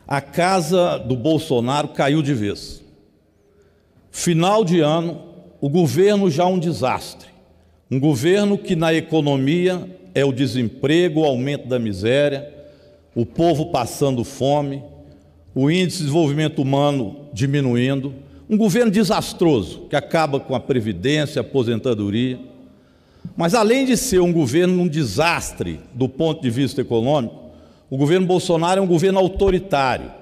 A casa do Bolsonaro caiu de vez. Final de ano, o governo já um desastre. Um governo que na economia é o desemprego, o aumento da miséria, o povo passando fome, o índice de desenvolvimento humano diminuindo. Um governo desastroso, que acaba com a previdência, a aposentadoria. Mas além de ser um governo um desastre do ponto de vista econômico, o governo Bolsonaro é um governo autoritário,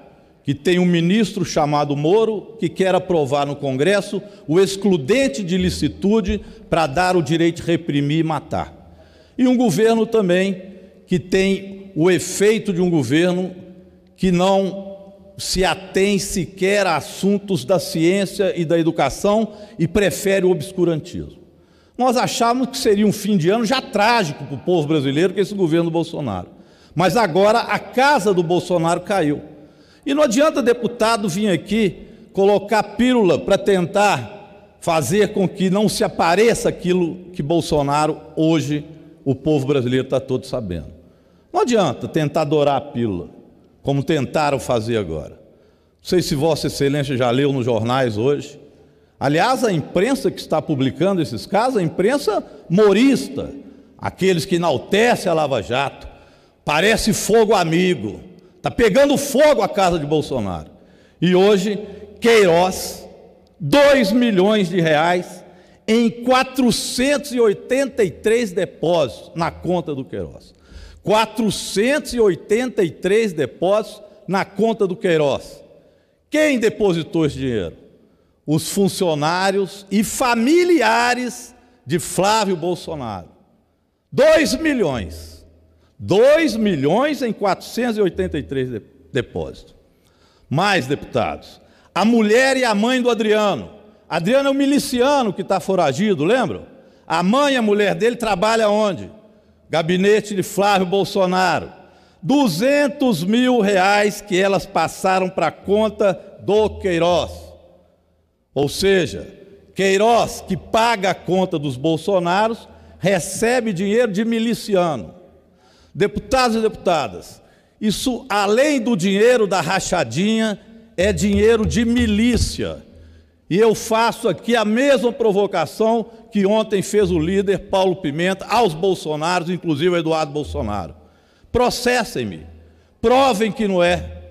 que tem um ministro chamado Moro, que quer aprovar no Congresso o excludente de licitude para dar o direito de reprimir e matar. E um governo também que tem o efeito de um governo que não se atém sequer a assuntos da ciência e da educação e prefere o obscurantismo. Nós achávamos que seria um fim de ano já trágico para o povo brasileiro com esse governo Bolsonaro. Mas agora a casa do Bolsonaro caiu. E não adianta deputado vir aqui colocar pílula para tentar fazer com que não se apareça aquilo que Bolsonaro, hoje, o povo brasileiro está todo sabendo. Não adianta tentar adorar a pílula, como tentaram fazer agora. Não sei se Vossa Excelência já leu nos jornais hoje. Aliás, a imprensa que está publicando esses casos, a imprensa morista, aqueles que enaltecem a Lava Jato, parece fogo amigo, está pegando fogo a casa de Bolsonaro. E hoje, Queiroz, 2 milhões de reais em 483 depósitos na conta do Queiroz. 483 depósitos na conta do Queiroz. Quem depositou esse dinheiro? Os funcionários e familiares de Flávio Bolsonaro. 2 milhões. 2 milhões em 483 depósitos. Mais, deputados, a mulher e a mãe do Adriano. Adriano é um miliciano que está foragido, lembram? A mãe e a mulher dele trabalham onde? Gabinete de Flávio Bolsonaro. 200 mil reais que elas passaram para a conta do Queiroz. Ou seja, Queiroz, que paga a conta dos Bolsonaros, recebe dinheiro de miliciano. Deputados e deputadas, isso, além do dinheiro da rachadinha, é dinheiro de milícia. E eu faço aqui a mesma provocação que ontem fez o líder Paulo Pimenta aos Bolsonaros, inclusive o Eduardo Bolsonaro. Processem-me, provem que não é.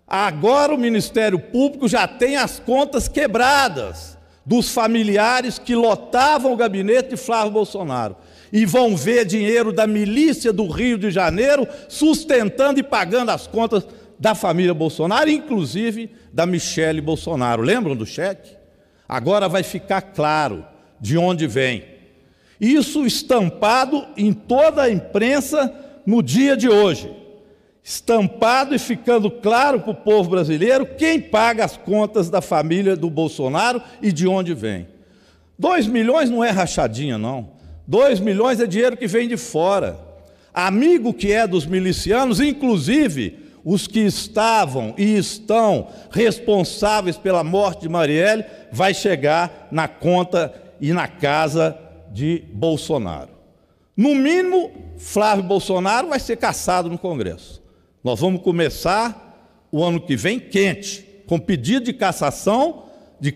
Agora o Ministério Público já tem as contas quebradas dos familiares que lotavam o gabinete de Flávio Bolsonaro. E vão ver dinheiro da milícia do Rio de Janeiro sustentando e pagando as contas da família Bolsonaro, inclusive da Michele Bolsonaro. Lembram do cheque? Agora vai ficar claro de onde vem. Isso estampado em toda a imprensa no dia de hoje. Estampado e ficando claro para o povo brasileiro quem paga as contas da família do Bolsonaro e de onde vem. 2 milhões não é rachadinha, não. 2 milhões é dinheiro que vem de fora. Amigo que é dos milicianos, inclusive os que estavam e estão responsáveis pela morte de Marielle, vai chegar na conta e na casa de Bolsonaro. No mínimo, Flávio Bolsonaro vai ser cassado no Congresso. Nós vamos começar o ano que vem quente, com pedido de cassação de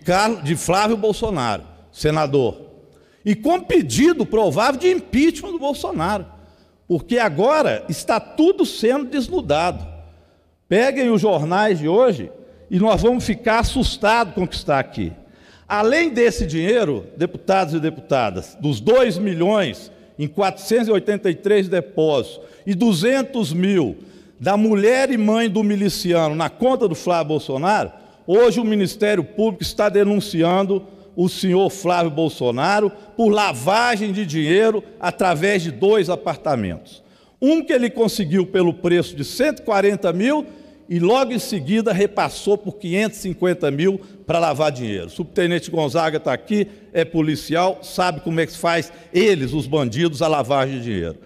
Flávio Bolsonaro, senador. E com pedido provável de impeachment do Bolsonaro, porque agora está tudo sendo desnudado. Peguem os jornais de hoje e nós vamos ficar assustados com o que está aqui. Além desse dinheiro, deputados e deputadas, dos 2 milhões em 483 depósitos e 200 mil da mulher e mãe do miliciano na conta do Flávio Bolsonaro, hoje o Ministério Público está denunciando o senhor Flávio Bolsonaro por lavagem de dinheiro através de 2 apartamentos. Um que ele conseguiu pelo preço de 140 mil e logo em seguida repassou por 550 mil para lavar dinheiro. O subtenente Gonzaga está aqui, é policial, sabe como é que se faz eles, os bandidos, a lavagem de dinheiro.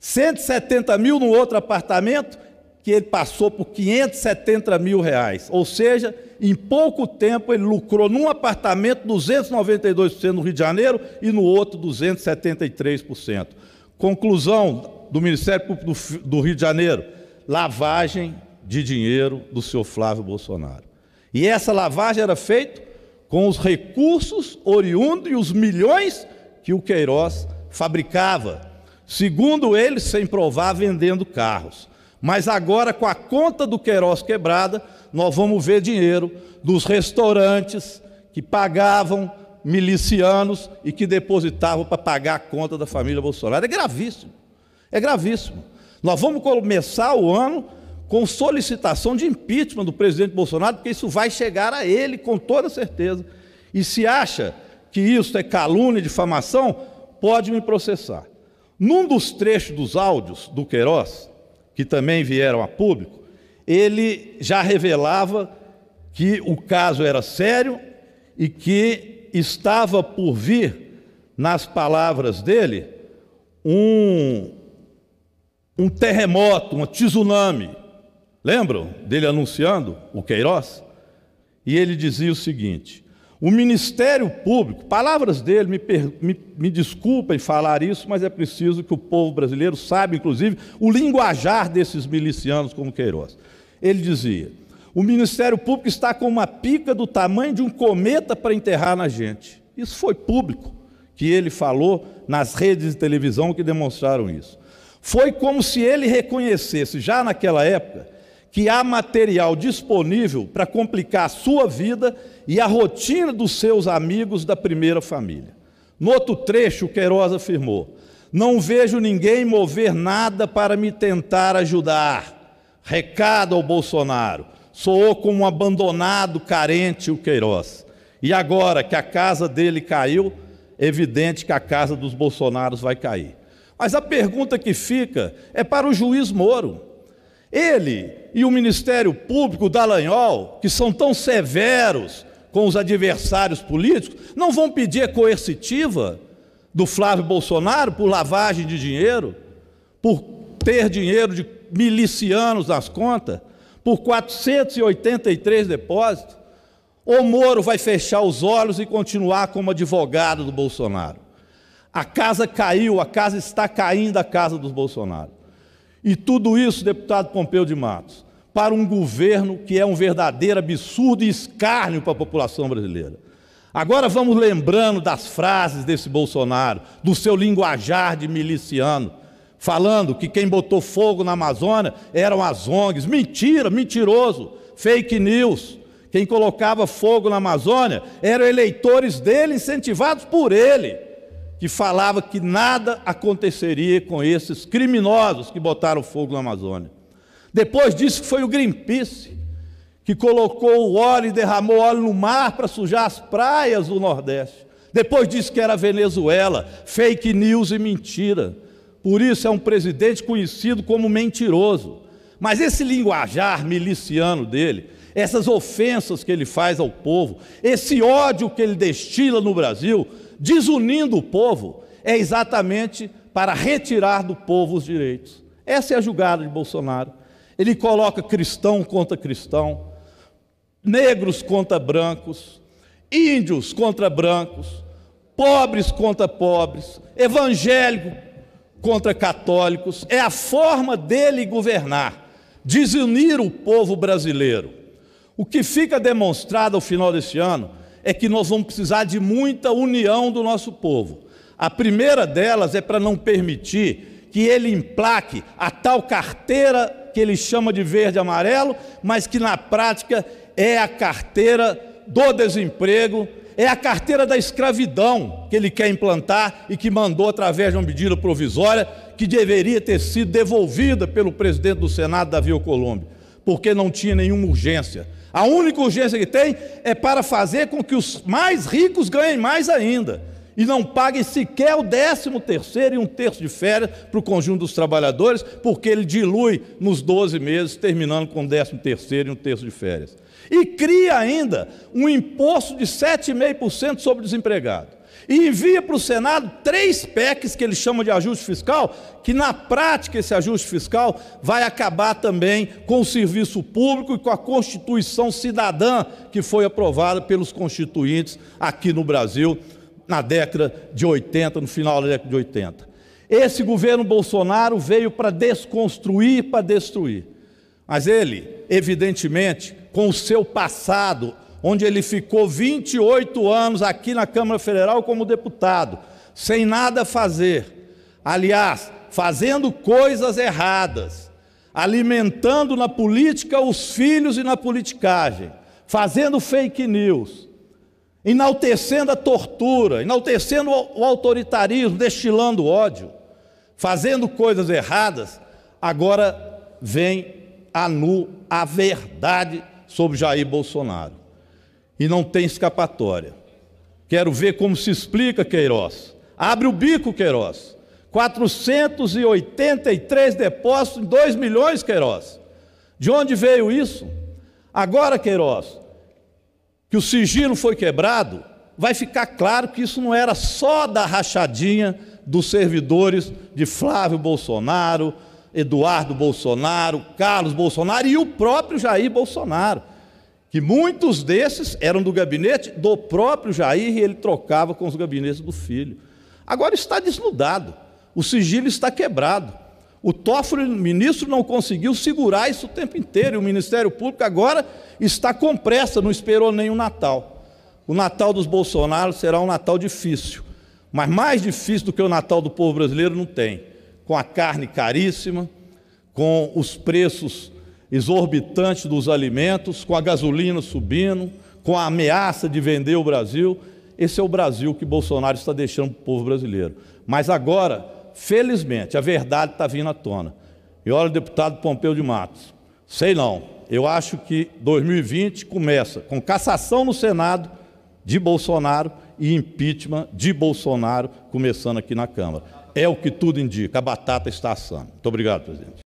170 mil no outro apartamento, que ele passou por 570 mil reais. Ou seja, em pouco tempo ele lucrou num apartamento 292% no Rio de Janeiro e no outro 273%. Conclusão do Ministério Público do Rio de Janeiro: lavagem de dinheiro do senhor Flávio Bolsonaro. E essa lavagem era feita com os recursos oriundos e os milhões que o Queiroz fabricava, segundo ele, sem provar, vendendo carros. Mas agora, com a conta do Queiroz quebrada, nós vamos ver dinheiro dos restaurantes que pagavam milicianos e que depositavam para pagar a conta da família Bolsonaro. É gravíssimo, é gravíssimo. Nós vamos começar o ano com solicitação de impeachment do presidente Bolsonaro, porque isso vai chegar a ele com toda certeza. E se acha que isso é calúnia e difamação, pode me processar. Num dos trechos dos áudios do Queiroz, que também vieram a público, ele já revelava que o caso era sério e que estava por vir, nas palavras dele, um terremoto, um tsunami. Lembram dele anunciando o Queiroz? E ele dizia o seguinte: o Ministério Público, palavras dele, me desculpem falar isso, mas é preciso que o povo brasileiro saiba, inclusive, o linguajar desses milicianos como Queiroz. Ele dizia: o Ministério Público está com uma pica do tamanho de um cometa para enterrar na gente. Isso foi público, que ele falou nas redes de televisão que demonstraram isso. Foi como se ele reconhecesse, já naquela época, que há material disponível para complicar a sua vida e a rotina dos seus amigos da primeira família. No outro trecho, o Queiroz afirmou: não vejo ninguém mover nada para me tentar ajudar. Recado ao Bolsonaro. Soou como um abandonado, carente o Queiroz. E agora que a casa dele caiu, é evidente que a casa dos Bolsonaros vai cair. Mas a pergunta que fica é para o juiz Moro. Ele e o Ministério Público, o Dallagnol, que são tão severos com os adversários políticos, não vão pedir a coercitiva do Flávio Bolsonaro por lavagem de dinheiro, por ter dinheiro de milicianos nas contas, por 483 depósitos? Ou Moro vai fechar os olhos e continuar como advogado do Bolsonaro? A casa caiu, a casa está caindo, a casa dos Bolsonaro. E tudo isso, deputado Pompeu de Matos, para um governo que é um verdadeiro absurdo e escárnio para a população brasileira. Agora vamos lembrando das frases desse Bolsonaro, do seu linguajar de miliciano, falando que quem botou fogo na Amazônia eram as ONGs. Mentira, mentiroso, fake news. Quem colocava fogo na Amazônia eram eleitores dele, incentivados por ele, que falava que nada aconteceria com esses criminosos que botaram fogo na Amazônia. Depois disse que foi o Greenpeace que colocou o óleo e derramou óleo no mar para sujar as praias do Nordeste. Depois disse que era a Venezuela, fake news e mentira. Por isso é um presidente conhecido como mentiroso. Mas esse linguajar miliciano dele, essas ofensas que ele faz ao povo, esse ódio que ele destila no Brasil, desunindo o povo, é exatamente para retirar do povo os direitos. Essa é a jogada de Bolsonaro. Ele coloca cristão contra cristão, negros contra brancos, índios contra brancos, pobres contra pobres, evangélicos contra católicos. É a forma dele governar, desunir o povo brasileiro. O que fica demonstrado ao final deste ano é que nós vamos precisar de muita união do nosso povo. A primeira delas é para não permitir que ele emplaque a tal carteira que ele chama de verde e amarelo, mas que na prática é a carteira do desemprego, é a carteira da escravidão que ele quer implantar e que mandou através de uma medida provisória que deveria ter sido devolvida pelo presidente do Senado, Davi Alcolumbre, porque não tinha nenhuma urgência. A única urgência que tem é para fazer com que os mais ricos ganhem mais ainda e não paguem sequer o 13º e 1/3 de férias para o conjunto dos trabalhadores, porque ele dilui nos 12 meses, terminando com o 13º e 1/3 de férias. E cria ainda um imposto de 7,5% sobre o desempregado. E envia para o Senado 3 PECs que ele chama de ajuste fiscal, que na prática esse ajuste fiscal vai acabar também com o serviço público e com a Constituição Cidadã que foi aprovada pelos constituintes aqui no Brasil na década de 80, no final da década de 80. Esse governo Bolsonaro veio para desconstruir, para destruir. Mas ele, evidentemente, com o seu passado, onde ele ficou 28 anos aqui na Câmara Federal como deputado, sem nada fazer, aliás, fazendo coisas erradas, alimentando na política os filhos e na politicagem, fazendo fake news, enaltecendo a tortura, enaltecendo o autoritarismo, destilando ódio, fazendo coisas erradas, agora vem a verdade sobre Jair Bolsonaro. E não tem escapatória. Quero ver como se explica, Queiroz. Abre o bico, Queiroz. 483 depósitos em 2 milhões, Queiroz. De onde veio isso? Agora, Queiroz, que o sigilo foi quebrado, vai ficar claro que isso não era só da rachadinha dos servidores de Flávio Bolsonaro, Eduardo Bolsonaro, Carlos Bolsonaro e o próprio Jair Bolsonaro, que muitos desses eram do gabinete do próprio Jair e ele trocava com os gabinetes do filho. Agora está desnudado, o sigilo está quebrado. O Toffoli, ministro, não conseguiu segurar isso o tempo inteiro, e o Ministério Público agora está com pressa, não esperou nem o Natal. O Natal dos Bolsonaro será um Natal difícil, mas mais difícil do que o Natal do povo brasileiro não tem. Com a carne caríssima, com os preços exorbitantes dos alimentos, com a gasolina subindo, com a ameaça de vender o Brasil. Esse é o Brasil que Bolsonaro está deixando para o povo brasileiro. Mas agora, felizmente, a verdade está vindo à tona. E olha, deputado Pompeu de Matos, sei não, eu acho que 2020 começa com cassação no Senado de Bolsonaro e impeachment de Bolsonaro começando aqui na Câmara. É o que tudo indica, a batata está assando. Muito obrigado, presidente.